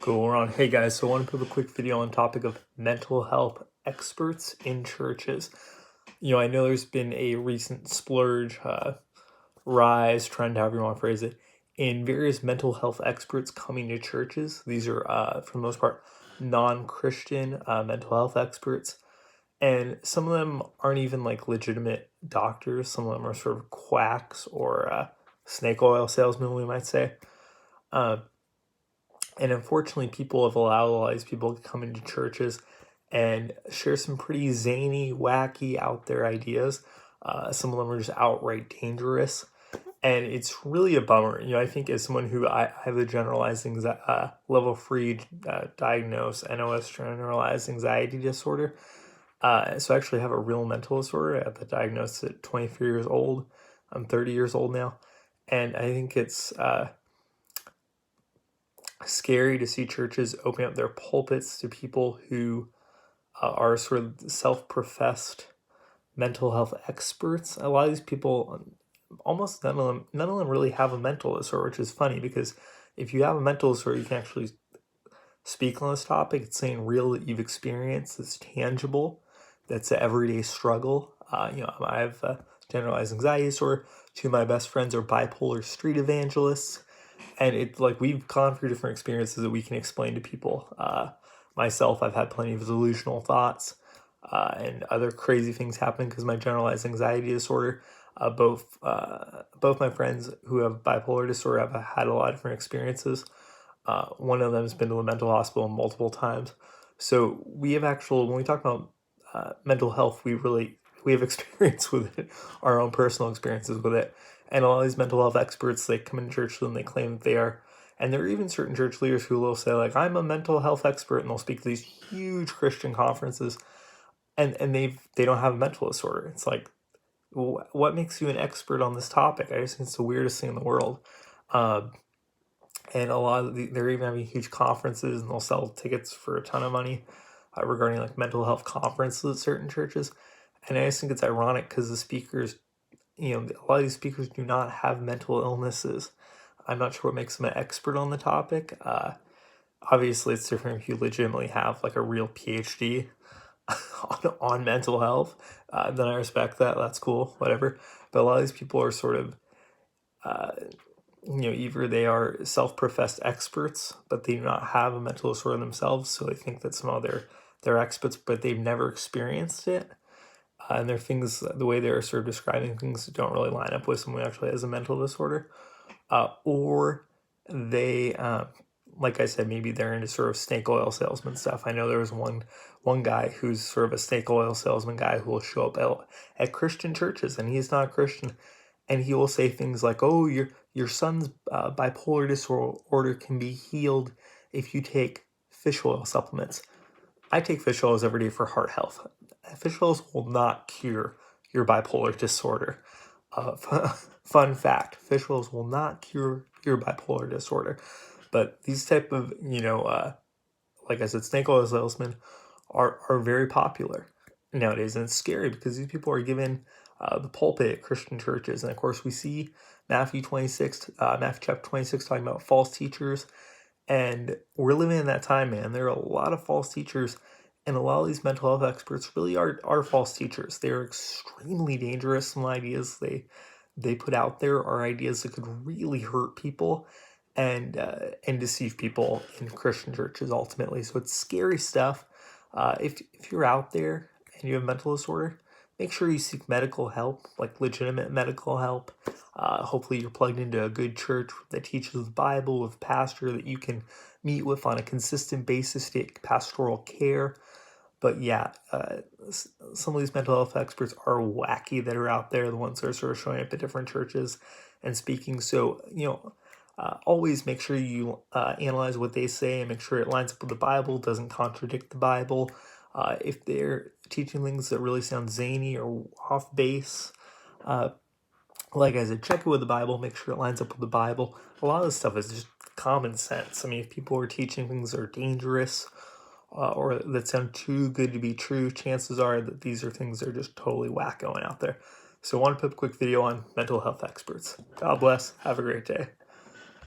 Go around. Hey guys, so I want to put a quick video on the topic of mental health experts in churches. I know there's been a recent splurge, rise, trend, however you want to phrase it, in various mental health experts coming to churches. These are, for the most part, non-Christian mental health experts. And some of them aren't even like legitimate doctors. Some of them are sort of quacks or snake oil salesmen, we might say. Uh, And unfortunately, people have allowed a lot of these people to come into churches and share some pretty zany, wacky, out there ideas. Some of them are just outright dangerous. And it's really a bummer. I think as someone who I have a generalized level 3 diagnosed NOS, generalized anxiety disorder. So I actually have a real mental disorder. I have the diagnosis at 23 years old. I'm 30 years old now. And I think it's scary to see churches open up their pulpits to people who are sort of self-professed mental health experts. A lot of these people, almost none of them really have a mental disorder, which is funny because if you have a mental disorder, you can actually speak on this topic. It's something real that you've experienced, it's tangible, that's an everyday struggle. I have generalized anxiety disorder. Two of my best friends are bipolar street evangelists. And it's like we've gone through different experiences that we can explain to people. Myself, I've had plenty of delusional thoughts and other crazy things happen because my generalized anxiety disorder. Both my friends who have bipolar disorder have had a lot of different experiences. One of them has been to a mental hospital multiple times. So we have when we talk about mental health, we have experience with it, our own personal experiences with it. And a lot of these mental health experts, they come into church and they claim that they are. And there are even certain church leaders who will say, like, I'm a mental health expert, and they'll speak to these huge Christian conferences, and they don't have a mental disorder. It's like, what makes you an expert on this topic? I just think it's the weirdest thing in the world. And a lot of they're even having huge conferences, and they'll sell tickets for a ton of money regarding like mental health conferences at certain churches. And I just think it's ironic because the speakers, a lot of these speakers do not have mental illnesses. I'm not sure what makes them an expert on the topic. Obviously, it's different if you legitimately have like a real PhD on mental health. Then I respect that. That's cool, whatever. But a lot of these people are sort of, either they are self-professed experts, but they do not have a mental disorder themselves. So they think that somehow they're experts, but they've never experienced it. And there are things, the way they're sort of describing things don't really line up with someone who actually has a mental disorder. Or they, like I said, maybe they're into sort of snake oil salesman stuff. I know there was one guy who's sort of a snake oil salesman guy who will show up at Christian churches, and he's not a Christian, and he will say things like, "Oh, your son's bipolar disorder can be healed if you take fish oil supplements." I take fish oils every day for heart health. Fish oils will not cure your bipolar disorder. Fun fact, fish oils will not cure your bipolar disorder. But these type of, like I said, snake oil salesmen are very popular nowadays. And it's scary because these people are given the pulpit at Christian churches. And of course, we see Matthew chapter 26 talking about false teachers. And we're living in that time, man. There are a lot of false teachers, and a lot of these mental health experts really are false teachers. They are extremely dangerous. Some ideas they put out there are ideas that could really hurt people and deceive people in Christian churches ultimately. So it's scary stuff. If you're out there and you have mental disorder, make sure you seek medical help, like legitimate medical help. Hopefully you're plugged into a good church that teaches the Bible, with a pastor that you can meet with on a consistent basis to get pastoral care. But yeah, some of these mental health experts are wacky that are out there, the ones that are sort of showing up at different churches and speaking. So, always make sure you analyze what they say and make sure it lines up with the Bible, doesn't contradict the Bible. If they're teaching things that really sound zany or off base, like I said, check it with the Bible, make sure it lines up with the Bible. A lot of this stuff is just common sense. I mean, if people are teaching things that are dangerous or that sound too good to be true, chances are that these are things that are just totally wacko out there. So I want to put a quick video on mental health experts. God bless. Have a great day.